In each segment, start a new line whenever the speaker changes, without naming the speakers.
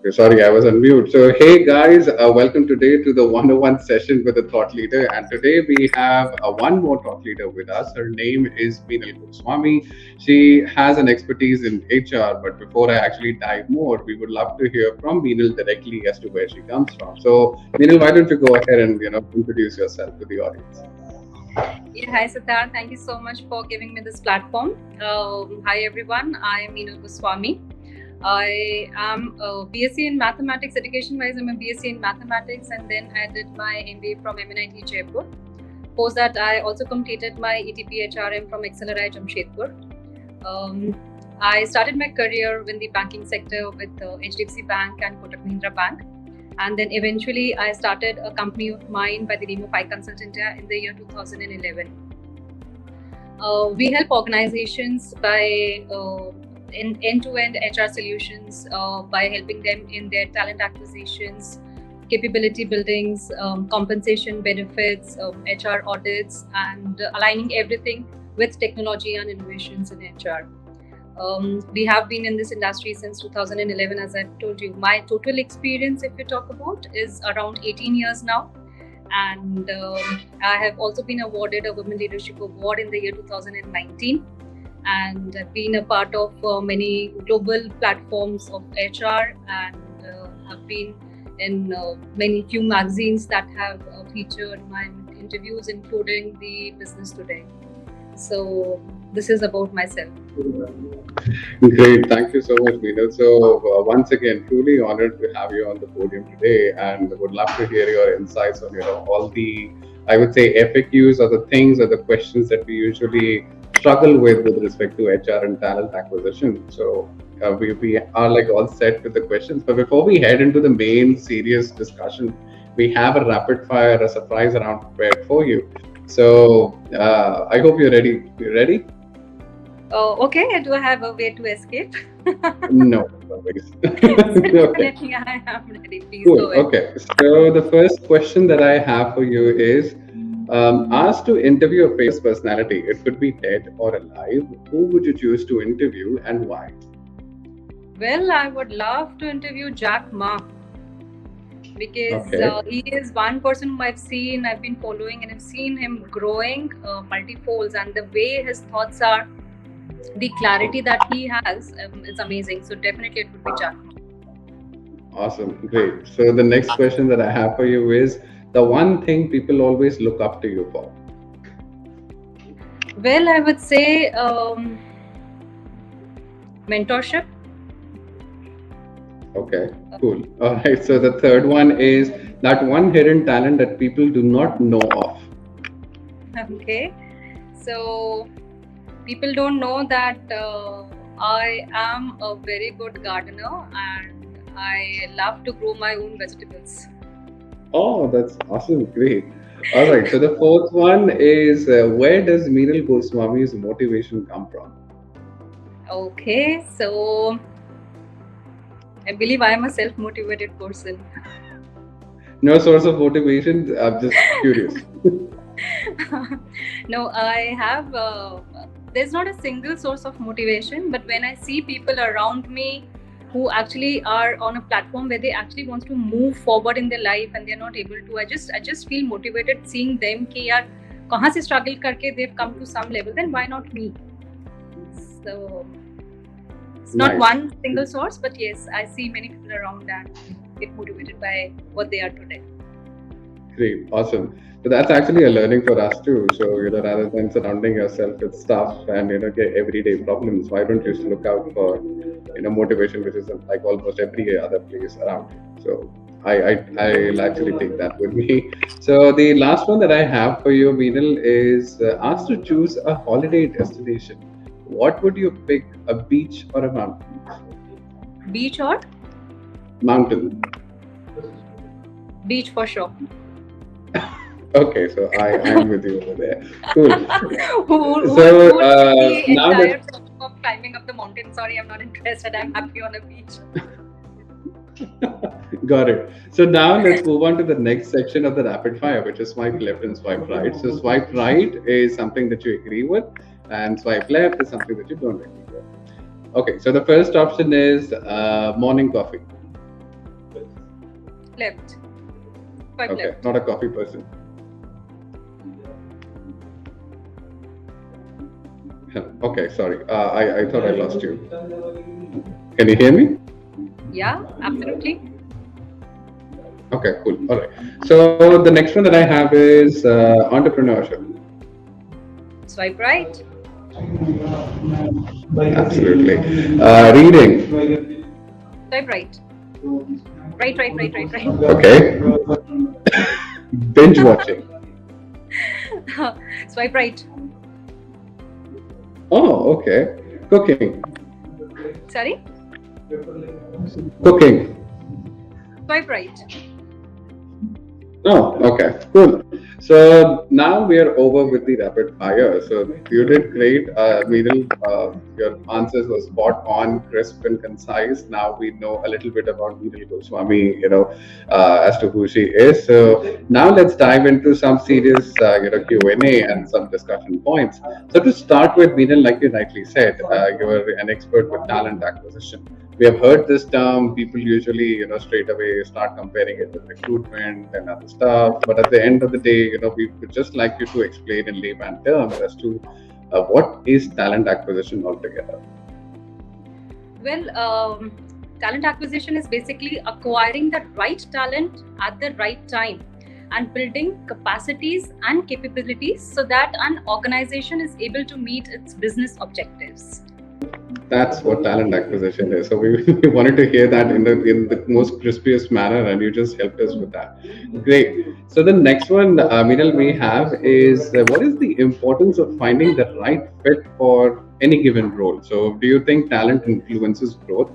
Okay, sorry, I was on mute. So, hey guys, welcome today to the 101 session with a thought leader. And today we have one more thought leader with us. Her name is Meenal Goswami. She has an expertise in HR, but before I actually dive more, we would love to hear from Meenal directly as to where she comes from. So, Meenal, why don't you go ahead and introduce yourself to the audience?
Yeah, hi Siddharth. Thank you so much for giving me this platform. Hi everyone. I am Meenal Goswami. I am a BSc in Mathematics. Education-wise, I'm a BSc in Mathematics, and then I did my MBA from MNIT Jaipur. Post that, I also completed my ETP HRM from Accelerate Jamshedpur. I started my career in the banking sector with HDFC Bank and Kotak Mahindra Bank. And then eventually I started a company of mine by the name of iConsult India in the year 2011. We help organizations by in end-to-end HR solutions by helping them in their talent acquisitions, capability buildings, compensation benefits, HR audits, and aligning everything with technology and innovations in HR. We have been in this industry since 2011, as I've told you. My total experience, if you talk about, is around 18 years now. And I have also been awarded a Women Leadership Award in the year 2019. And I've been a part of many global platforms of HR and have been in many few magazines that have featured my interviews, including the Business Today. So this is about myself.
Great, thank you so much, Meenal. So once again, truly honored to have you on the podium today, and would love to hear your insights on all the, I would say, FAQs or the things or the questions that we usually struggle with respect to HR and talent acquisition. So we are like all set with the questions, but before we head into the main serious discussion, we have a rapid fire, a surprise round prepared for you. So I hope you're ready. You ready?
Okay, do I have a way to escape?
No, always.
Definitely, I am ready. Please
Cool.
go ahead.
Okay. So the first question that I have for you is, asked to interview a famous personality. It could be dead or alive. Who would you choose to interview and why?
Well, I would love to interview Jack Ma because he is one person whom I've been following, and I've seen him growing multifolds, and the way his thoughts are, the clarity that he has is amazing. So definitely it would be Jack Ma.
Awesome. Great. So the next question that I have for you is the one thing people always look up to you for.
Well, I would say mentorship.
Okay, cool. All right. So the third one is that one hidden talent that people do not know of.
Okay. So people don't know that I am a very good gardener and I love to grow my own vegetables.
Oh, that's awesome. Great. All right. So the fourth one is where does Meenal Goswami's motivation come from?
Okay. So I believe I am a self-motivated person.
No source of motivation. I'm just curious.
No, I have. There's not a single source of motivation, but when I see people around me who actually are on a platform where they actually want to move forward in their life and they're not able to, I just feel motivated seeing them कि यार कहाँ से struggle करके they've come to some level, then why not me? So it's not one single source, but yes, I see many people around and get motivated by what they are today.
Great, awesome. So that's actually a learning for us too. So rather than surrounding yourself with stuff and get everyday problems, why don't you just look out for motivation, which is like almost every other place around you. So I'll actually take that with me. So the last one that I have for you, Meenal, is asked to choose a holiday destination. What would you pick, a beach or a mountain?
Beach or?
Mountain.
Beach for sure.
Okay, so I am with you over there. Cool.
who
So
the
now
entire
that
process of climbing up the mountain? Sorry, I'm not interested. I'm happy on a beach.
got it. So now let's move on to the next section of the rapid fire, which is swipe left and swipe right. So swipe right is something that you agree with, and swipe left is something that you don't agree with. Okay, so the first option is morning coffee.
Left. Swipe
Okay,
left.
not a coffee person. Okay, sorry. I thought I lost you. Can you hear me?
Yeah, absolutely.
Okay, cool. All right. So the next one that I have is entrepreneurship.
Swipe right.
Absolutely. Reading.
Swipe right. Right.
Okay. Binge watching.
Swipe right.
Oh, okay. Cooking.
Sorry?
Cooking.
Swipe right.
Oh, okay, cool. So now we are over with the rapid fire. So you did great, Meenal. Your answers were spot on, crisp and concise. Now we know a little bit about Meenal Goswami, as to who she is. So now let's dive into some serious, Q&A and some discussion points. So to start with, Meenal, like you rightly said, you're an expert with talent acquisition. We have heard this term. People usually, straight away start comparing it with recruitment and other stuff. But at the end of the day, we would just like you to explain in layman terms as to what is talent acquisition altogether.
Well, talent acquisition is basically acquiring the right talent at the right time and building capacities and capabilities so that an organization is able to meet its business objectives.
That's what talent acquisition is. So we wanted to hear that in the most crispiest manner, and you just helped us with that. Great. So the next one, Meenal, we have is what is the importance of finding the right fit for any given role? So do you think talent influences growth?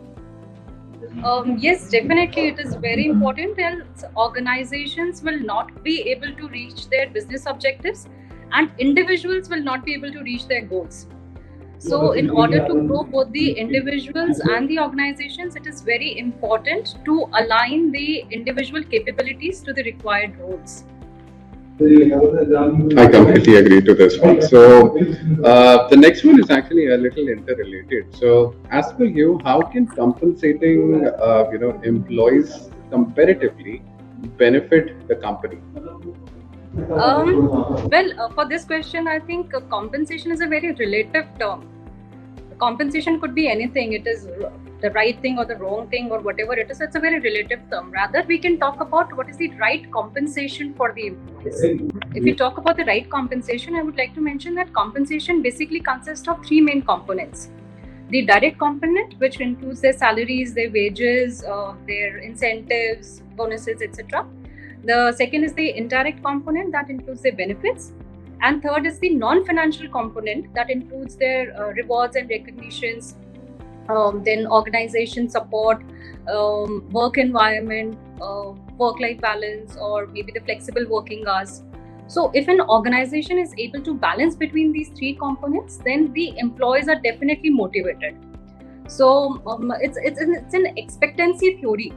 Yes, definitely, it is very important. Else, organizations will not be able to reach their business objectives, and individuals will not be able to reach their goals. So, in order to grow both the individuals and the organizations, it is very important to align the individual capabilities to the required roles.
I completely agree to this one. So the next one is actually a little interrelated. So as per you, how can compensating employees comparatively benefit the company?
For this question, I think compensation is a very relative term. Compensation could be anything. It is the right thing or the wrong thing or whatever it is. It's a very relative term. Rather, we can talk about what is the right compensation for the employees. If we talk about the right compensation, I would like to mention that compensation basically consists of three main components. The direct component, which includes their salaries, their wages, their incentives, bonuses, etc. The second is the indirect component that includes their benefits. And third is the non-financial component that includes their rewards and recognitions, then organization support, work environment, work-life balance, or maybe the flexible working hours. So if an organization is able to balance between these three components, then the employees are definitely motivated. So it's an expectancy theory.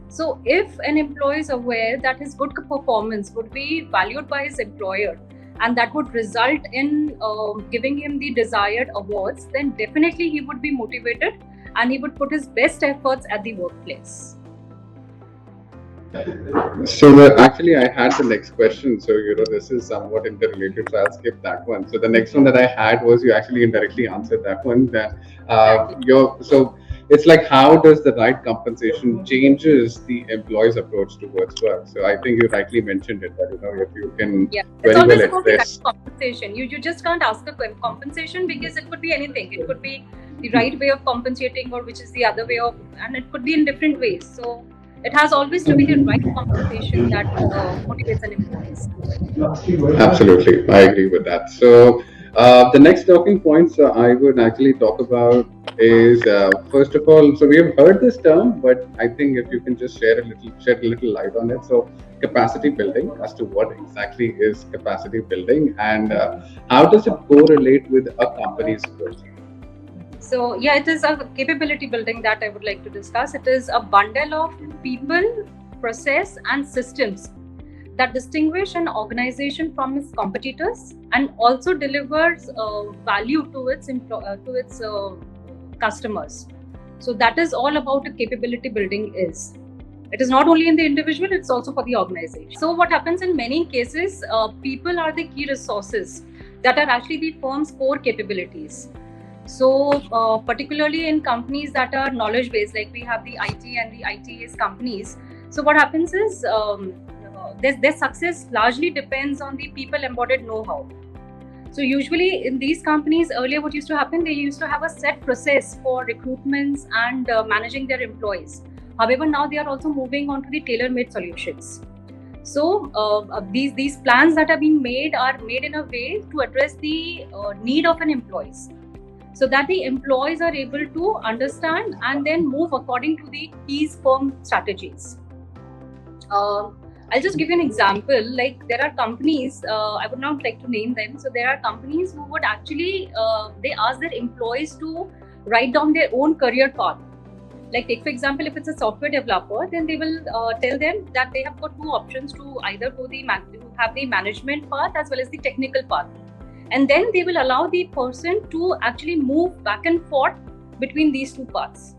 So if an employee is aware that his good performance would be valued by his employer, and that would result in giving him the desired awards, then definitely he would be motivated and he would put his best efforts at the workplace.
So actually, I had the next question. So this is somewhat interrelated, so I'll skip that one. So the next one that I had was you actually indirectly answered that one. That so it's like how does the right compensation changes the employee's approach towards work? So I think you rightly mentioned it that if you can
very well address compensation. You just can't ask a compensation because it could be anything. It could be the right way of compensating, or which is the other way of, and it could be in different ways. So it has always to be the right compensation that motivates an employee.
Absolutely, I agree with that. So the next talking points I would actually talk about is first of all, so we have heard this term, but I think if you can just shed a little light on it. So capacity building, as to what exactly is capacity building, and how does it correlate with a company's growth?
So yeah, it is a capability building that I would like to discuss. It is a bundle of people, process, and systems that distinguish an organization from its competitors and also delivers value to its customers. So that is all about a capability building is, It is not only in the individual, it's also for the organization. So what happens in many cases, people are the key resources that are actually the firm's core capabilities. So particularly in companies that are knowledge based, like we have the IT and the ITS companies. So what happens is their success largely depends on the people embodied know-how. So usually in these companies, earlier what used to happen, they used to have a set process for recruitments and managing their employees. However, now they are also moving on to the tailor-made solutions. So these plans that are being made are made in a way to address the need of an employee, so that the employees are able to understand and then move according to the key firm strategies. I'll just give you an example. Like there are companies, I would not like to name them. So there are companies who would actually, they ask their employees to write down their own career path. Like take for example, if it's a software developer, then they will tell them that they have got two options to either go have the management path as well as the technical path. And then they will allow the person to actually move back and forth between these two paths.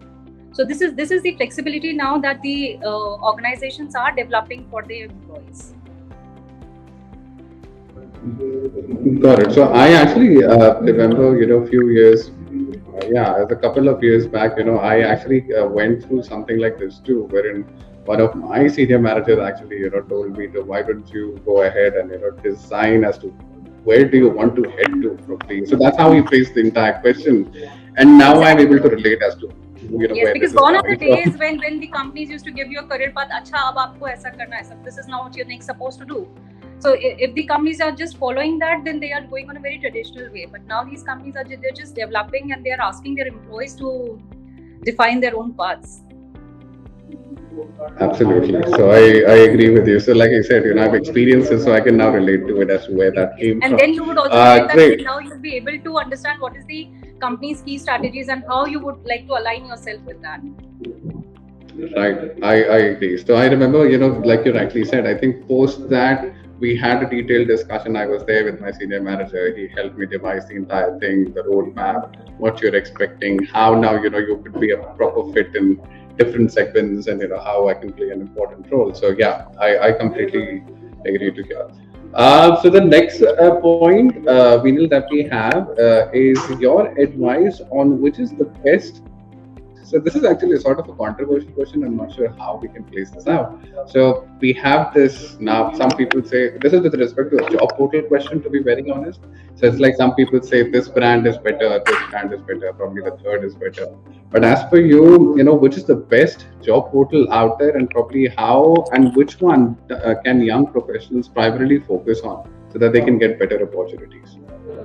So this is the flexibility now that the organizations are developing for their employees.
Got it. So I actually remember, a few years, a couple of years back, I actually went through something like this too, wherein one of my senior managers actually, told me to, why don't you go ahead and, design as to where do you want to head to properly. So that's how he phrased the entire question. And now I'm able to relate as to,
yes, because gone are the days when the companies used to give you a career path. Acha, ab aapko aisa karna hai. This is now what you're next supposed to do. So if the companies are just following that, then they are going on a very traditional way. But now these companies they're just developing and they are asking their employees to define their own paths.
Absolutely. So I agree with you. So like I said, I have experiences, so I can now relate to it as to where that came
from. And then you would also say that now you'll be able to understand what is the company's key strategies and how you would like to align yourself with that.
Right. I agree. So I remember, like you rightly said, I think post that we had a detailed discussion. I was there with my senior manager. He helped me devise the entire thing, the roadmap, what you're expecting, how now, you could be a proper fit in different segments and, how I can play an important role. So yeah, I completely agree to hear. So the next point, Vinil, that we have is your advice on which is the best. So this is actually sort of a controversial question. I'm not sure how we can place this out. So we have this now. Some people say this is with respect to a job portal question, to be very honest. So it's like some people say this brand is better, this brand is better, probably the third is better. But as per you, which is the best job portal out there, and probably how and which one can young professionals primarily focus on so that they can get better opportunities?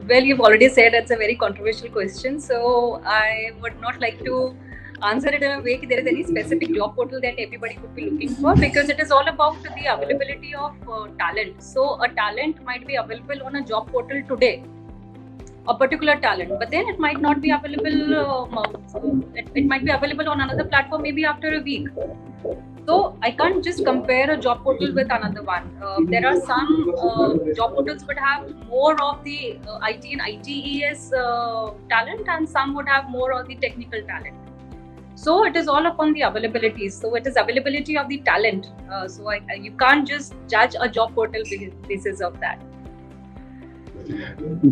Well, you've already said it's a very controversial question. So I would not like to answer it in a way that there is any specific job portal that everybody could be looking for, because it is all about the availability of talent. So a talent might be available on a job portal today, a particular talent, but then it might not be available. It might be available on another platform maybe after a week. So I can't just compare a job portal with another one. There are some job portals would have more of the IT and ITES talent, and some would have more of the technical talent. So it is all upon the availability. So it is availability of the talent. So you can't just judge a job portal basis of that.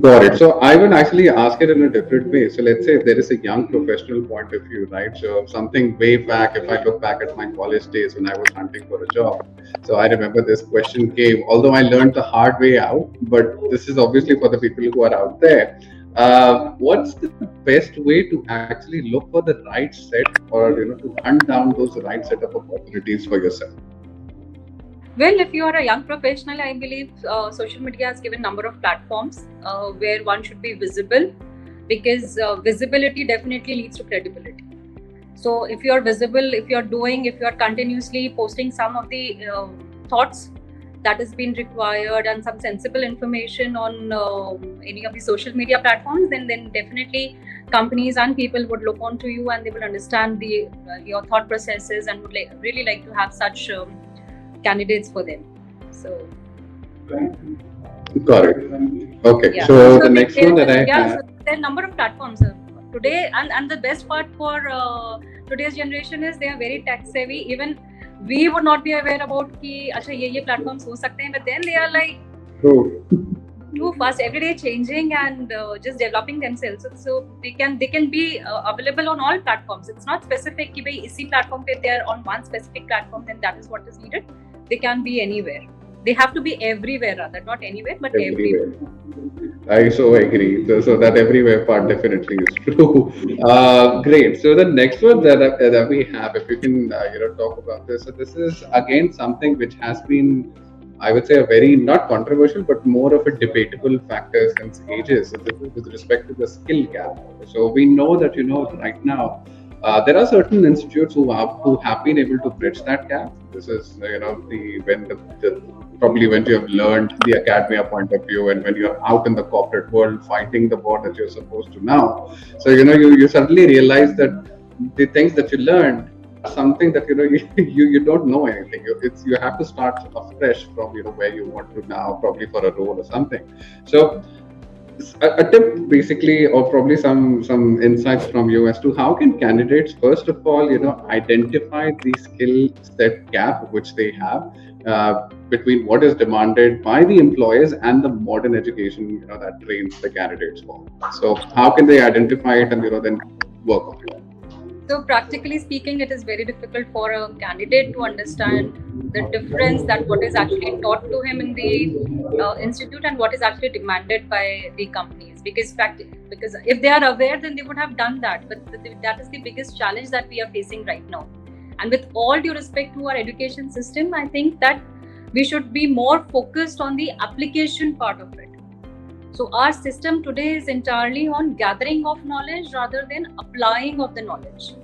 Got it. So I would actually ask it in a different way. So let's say if there is a young professional point of view, right? So something way back, if I look back at my college days when I was hunting for a job. So I remember this question came, although I learned the hard way out, but this is obviously for the people who are out there. What's the best way to actually look for the right set, or to hunt down those right set of opportunities for yourself?
Well, if you are a young professional, I believe social media has given a number of platforms where one should be visible, because visibility definitely leads to credibility. So if you are visible, if you are continuously posting some of the thoughts that has been required and some sensible information on any of the social media platforms, then definitely companies and people would look onto you and they will understand your thought processes and would really like to have such candidates for them. So
got it. Okay. Yeah. So the next one that I have.
So there are a number of platforms today, and the best part for today's generation is they are very tech savvy. Even we would not be aware about कि अच्छा ये platforms हो सकते हैं, but then they are like too fast, every day changing and just developing themselves. So they can be available on all platforms. It's not specific कि भाई इसी platform पे they are on one specific platform, then that is what is needed. They can be anywhere. They have to be everywhere, rather not anywhere, but everywhere.
I so agree. So that everywhere part definitely is true. Great. So the next one that we have, if you can talk about this. So this is again something which has been, I would say, a very not controversial but more of a debatable factor since ages. So this is with respect to the skill gap. So we know that right now there are certain institutes who have been able to bridge that gap. This is probably when you have learned the academia point of view and when you're out in the corporate world fighting the war that you're supposed to now. So you suddenly realize that the things that you learned are something that you don't know anything. You have to start afresh from where you want to now, probably for a role or something. So a tip basically, or probably some insights from you as to how can candidates first of all identify the skill set gap which they have between what is demanded by the employers and the modern education that trains the candidates for. So how can they identify it and then work on it?
So practically speaking, it is very difficult for a candidate to understand the difference that what is actually taught to him in the institute and what is actually demanded by the companies. Because if they are aware, then they would have done that. But that is the biggest challenge that we are facing right now. And with all due respect to our education system, I think that we should be more focused on the application part of it. So our system today is entirely on gathering of knowledge rather than applying of the knowledge.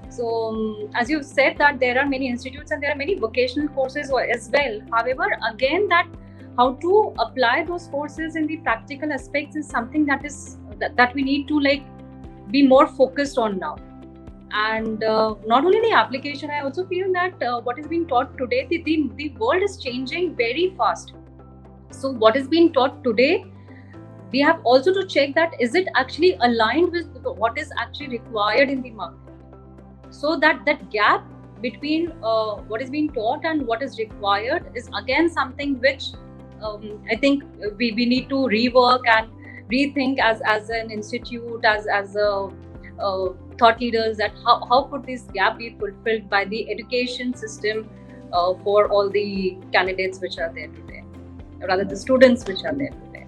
So as you said that there are many institutes and there are many vocational courses as well. However, again, that how to apply those courses in the practical aspects is something that we need to be more focused on now. And not only the application, I also feel that what is being taught today, the world is changing very fast. So what is being taught today, we have also to check that is it actually aligned with what is actually required in the market. So that gap between what is being taught and what is required is again something which I think we need to rework and rethink as an institute, as a thought leaders, that how could this gap be fulfilled by the education system for all the candidates which are there today, or rather the students which are there today.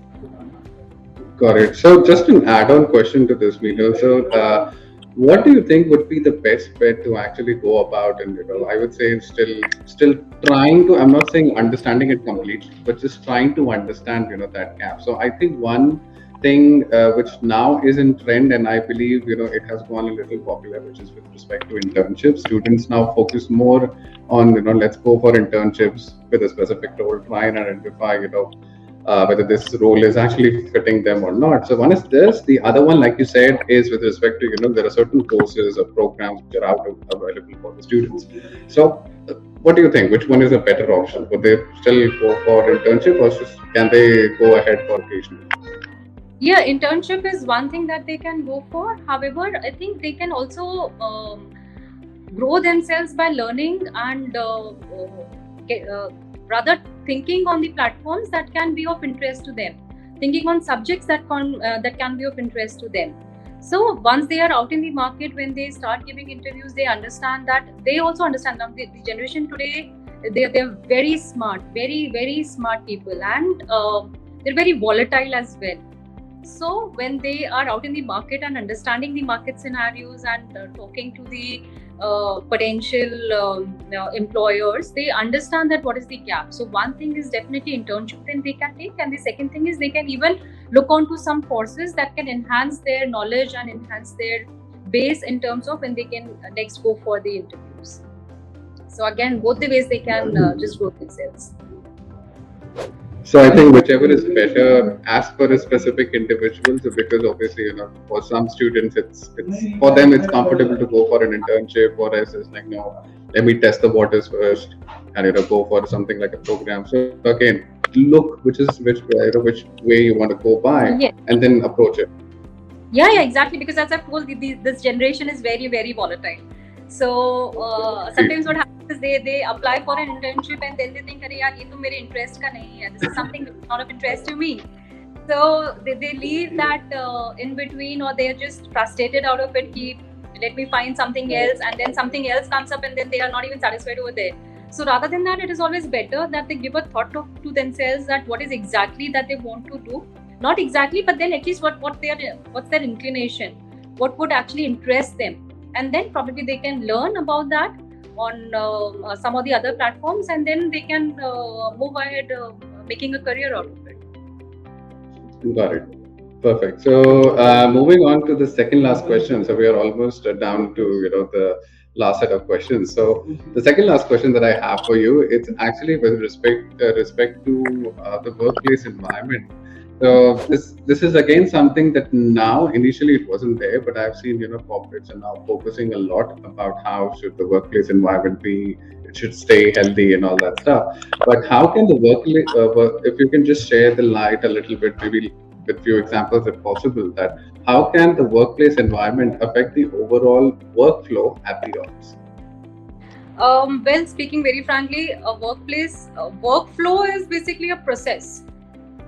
Got it. So just an add-on question to this, Meenal. So what do you think would be the best bet to actually go about, and I would say still trying to, I'm not saying understanding it completely, but just trying to understand that gap. So I think one thing which now is in trend, and I believe it has gone a little popular, which is with respect to internships. Students now focus more on let's go for internships with a specific role, try and identify whether this role is actually fitting them or not. So one is this. The other one, like you said, is with respect to there are certain courses or programs which are available for the students. So what do you think? Which one is a better option? Would they still go for internship, or can they go ahead for vocational?
Yeah, internship is one thing that they can go for. However, I think they can also grow themselves by learning and rather thinking on the platforms that can be of interest to them, thinking on subjects that can be of interest to them. So once they are out in the market, when they start giving interviews, they understand that they also understand that the generation today, they're very smart, very, very smart people, and they're very volatile as well. So when they are out in the market and understanding the market scenarios and talking to the potential employers, they understand that what is the gap. So one thing is definitely internship then they can take, and the second thing is they can even look onto some courses that can enhance their knowledge and enhance their base in terms of when they can next go for the interviews. So again, both the ways they can just grow themselves.
So I think whichever is better as per a specific individual. So because obviously for some students it's for them it's comfortable to go for an internship, or else it's like no, let me test the waters first and go for something like a program. So again, look which way you want to go by, yeah, and then approach it.
Yeah, exactly. Because as I've told you, this generation is very, very volatile. So sometimes what happens is because they apply for an internship and then they think, "Arey yaar, ye to mere interest ka nahi hai. This is something that's not of interest to me." So they leave that in between, or they're just frustrated out of it. Let me find something else, and then something else comes up, and then they are not even satisfied over there. So rather than that, it is always better that they give a thought to themselves that what is exactly that they want to do. Not exactly, but then at least what's their inclination, what would actually interest them, and then probably they can learn about that on some of the other platforms, and then they can move ahead making a career out of it.
Got it. Perfect. So moving on to the second last question. So we are almost down to the last set of questions. So the second last question that I have for you, it's actually with respect to the workplace environment. So this is again something that now initially it wasn't there, but I've seen corporates are now focusing a lot about how should the workplace environment be. It should stay healthy and all that stuff. But how can the if you can just share the light a little bit, maybe with few examples if possible, that how can the workplace environment affect the overall workflow at the office?
Well, speaking very frankly, a workplace workflow is basically a process.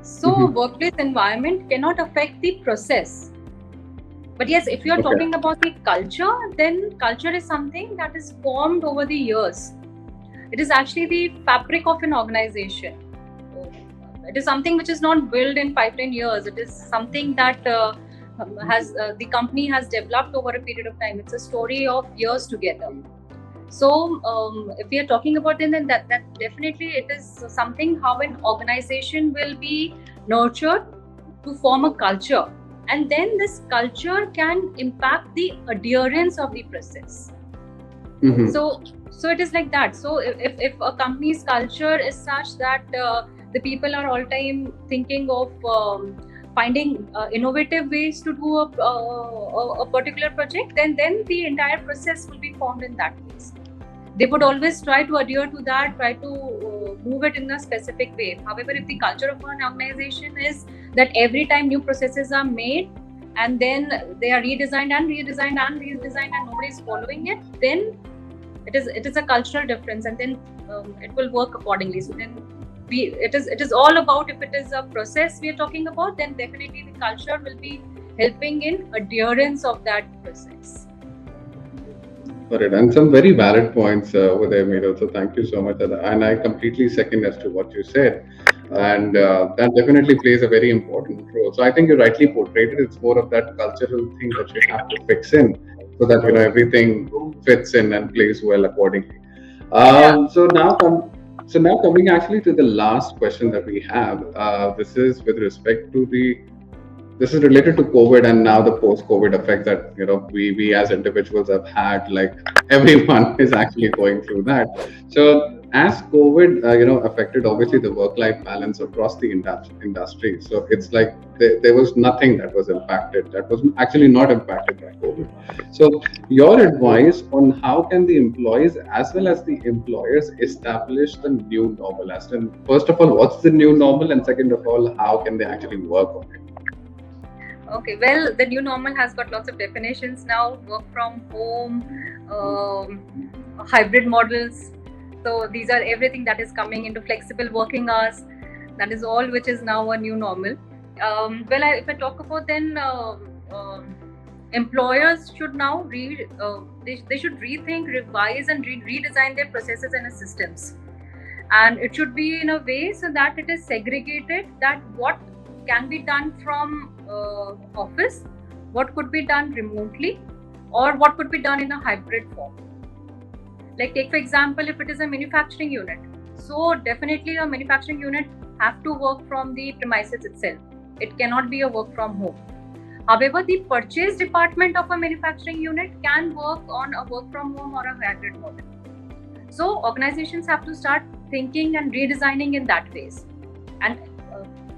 So workplace environment cannot affect the process. But yes, if you are talking about the culture, then culture is something that is formed over the years. It is actually the fabric of an organization. It is something which is not built in 5-10 years. It is something that the company has developed over a period of time. It's a story of years together. So if we are talking about it, then that definitely it is something how an organization will be nurtured to form a culture, and then this culture can impact the adherence of the process. So it is like that. So if a company's culture is such that the people are all time thinking of finding innovative ways to do a particular project, then the entire process will be formed in that ways. They would always try to adhere to that, try to move it in a specific way. However, if the culture of an organization is that every time new processes are made and then they are redesigned and nobody is following it, then it is a cultural difference, and then it will work accordingly. So then it is all about, if it is a process we are talking about, then definitely the culture will be helping in adherence of that process.
Got it. And some very valid points over there, Meera. So thank you so much. And I completely second as to what you said. And that definitely plays a very important role. So I think you rightly portrayed it. It's more of that cultural thing that you have to fix in so that everything fits in and plays well accordingly. So now coming actually to the last question that we have. This is with respect to this is related to COVID and now the post-COVID effect that we as individuals have had. Like everyone is actually going through that. So as COVID affected obviously the work-life balance across the industry. So it's like there was nothing that was impacted. That was actually not impacted by COVID. So your advice on how can the employees as well as the employers establish the new normal? First of all, what's the new normal, and second of all, how can they actually work on it?
Okay, well, the new normal has got lots of definitions now. Work from home, hybrid models. So these are everything that is coming into flexible working hours. That is all which is now a new normal. If I talk about then employers should now they should rethink, revise and redesign their processes and systems. And it should be in a way so that it is segregated, that what can be done from office, what could be done remotely, or what could be done in a hybrid form. Like take for example, if it is a manufacturing unit, so definitely a manufacturing unit have to work from the premises itself. It cannot be a work from home. However, the purchase department of a manufacturing unit can work on a work from home or a hybrid model. So organizations have to start thinking and redesigning in that ways. And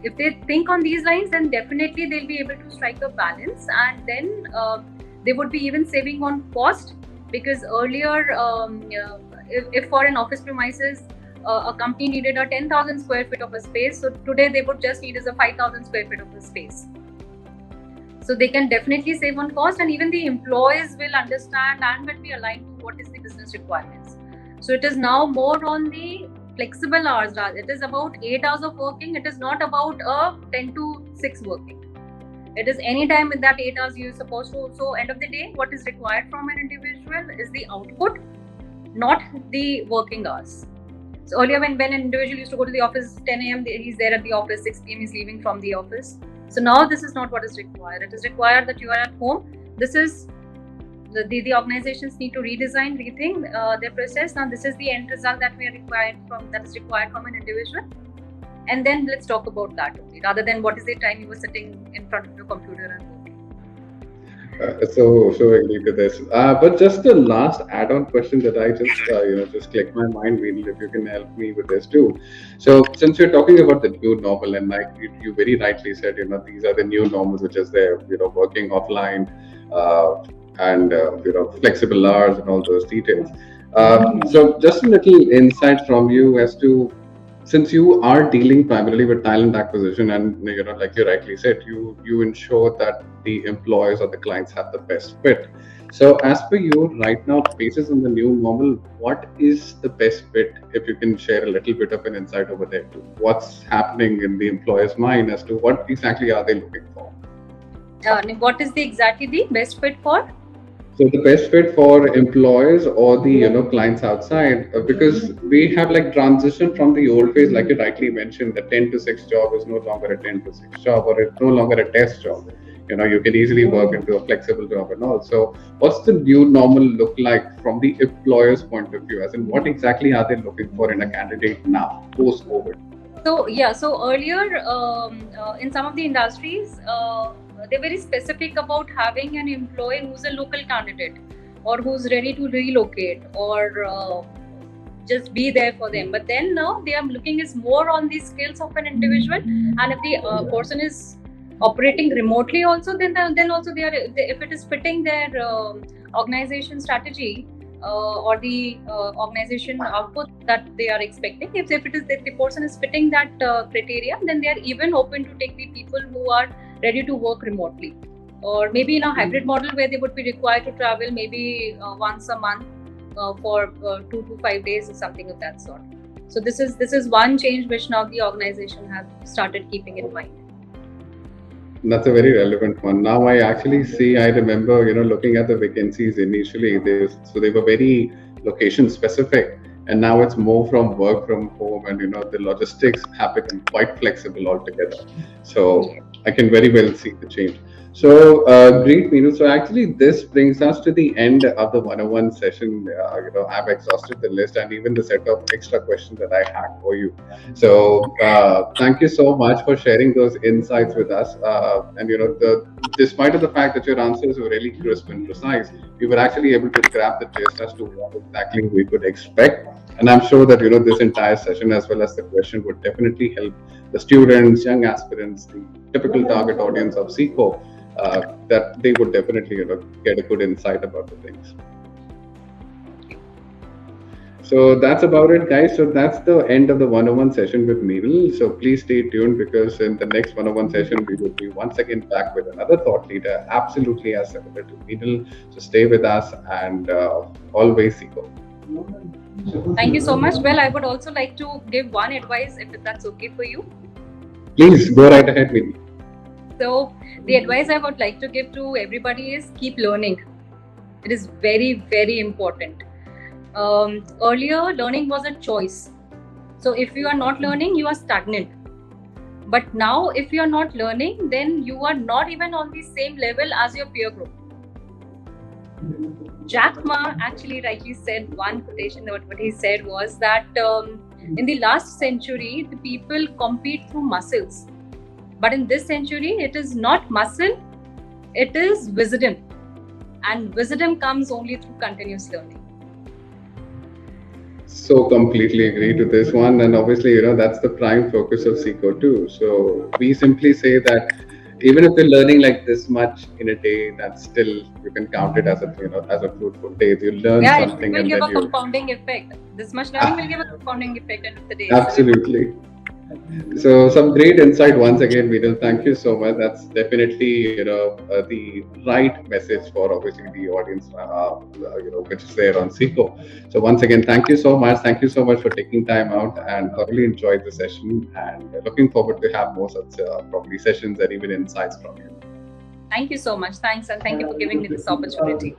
if they think on these lines, then definitely they'll be able to strike a balance, and then they would be even saving on cost, because earlier if for an office premises a company needed a 10,000 square feet of a space, so today they would just need is a 5,000 square feet of a space. So they can definitely save on cost, and even the employees will understand and will be aligned to what is the business requirements. So it is now more on the flexible hours. It is about 8 hours of working. It is not about a 10 to 6 working. It is any time in that 8 hours you're supposed to. So end of the day, what is required from an individual is the output, not the working hours. So earlier when an individual used to go to the office 10 a.m., he's there at the office, 6 p.m. he's leaving from the office. So now this is not what is required. It is required that you are at home. This is the organizations need to redesign, rethink their process. Now this is the end result that is required from an individual. And then let's talk about that only, rather than what is the time you were sitting in front of your computer and working.
So agree to this. But just the last add-on question that I just clicked my mind, Veenal, if you can help me with this too. So since you're talking about the new normal, and like you very rightly said, these are the new normals, which is there, working offline, and flexible hours and all those details. So just a little insight from you as to, since you are dealing primarily with talent acquisition, and like you rightly said, you ensure that the employers or the clients have the best fit. So as per you right now, basis on the new normal, what is the best fit? If you can share a little bit of an insight over there too, what's happening in the employer's mind as to what exactly are they looking for?
What is exactly the best fit for?
So the best fit for employers or the clients outside, because we have like transition from the old phase, like you rightly mentioned, the 10 to 6 job is no longer a 10 to 6 job, or it's no longer a desk job. You can easily work into a flexible job and all. So what's the new normal look like from the employer's point of view? As in, what exactly are they looking for in a candidate now, post-COVID?
So earlier in some of the industries, they're very specific about having an employee who's a local candidate or who's ready to relocate or just be there for them. But then now they are looking is more on the skills of an individual, and if the person is operating remotely also, then also if it is fitting their organization strategy or the organization output that they are expecting, if the person is fitting that criteria, then they are even open to take the people who are ready to work remotely, or maybe in a hybrid model where they would be required to travel maybe once a month for 2 to 5 days or something of that sort. So this is one change which now the organization has started keeping in mind.
That's a very relevant one. Now I actually see, I remember, looking at the vacancies initially, they were very location specific, and now it's more from work from home, and the logistics have become quite flexible altogether. So I can very well see the change. So great, Meenu. So actually, this brings us to the end of the 101 session. I've exhausted the list and even the set of extra questions that I had for you. So thank you so much for sharing those insights with us. And despite of the fact that your answers were really crisp and precise, we were actually able to grab the gist as to what exactly we could expect. And I'm sure that this entire session, as well as the question, would definitely help the students, young aspirants, the typical target audience of SECO, that they would definitely get a good insight about the things. So that's about it, guys. So that's the end of the 101 session with Meenal. So please stay tuned, because in the next 101 session, we will be once again back with another thought leader, absolutely as similar to Meenal. So stay with us, and always SECO.
Thank you so much. Well, I would also like to give one advice, if that's okay for you.
Please go right ahead, Meenal.
So the advice I would like to give to everybody is keep learning. It is very, very important. Earlier, learning was a choice. So if you are not learning, you are stagnant. But now, if you are not learning, then you are not even on the same level as your peer group. Jack Ma actually rightly said one quotation. What he said was that in the last century, the people compete through muscles. But in this century, it is not muscle, it is wisdom. And wisdom comes only through continuous learning.
So completely agree to this one. And obviously, that's the prime focus of SECO too. So we simply say that even if you're learning like this much in a day, that's still, you can count it as a fruitful day. You learn something.
It will give a compounding effect. This much learning will give a compounding effect end of the day.
Absolutely. So some great insight once again, Meenal. Thank you so much. That's definitely the right message for obviously the audience, which is there on Seco. So once again, thank you so much. Thank you so much for taking time out and thoroughly enjoyed the session. And looking forward to have more such probably sessions and even insights from you.
Thank you so much. Thanks, and thank you for giving me this opportunity.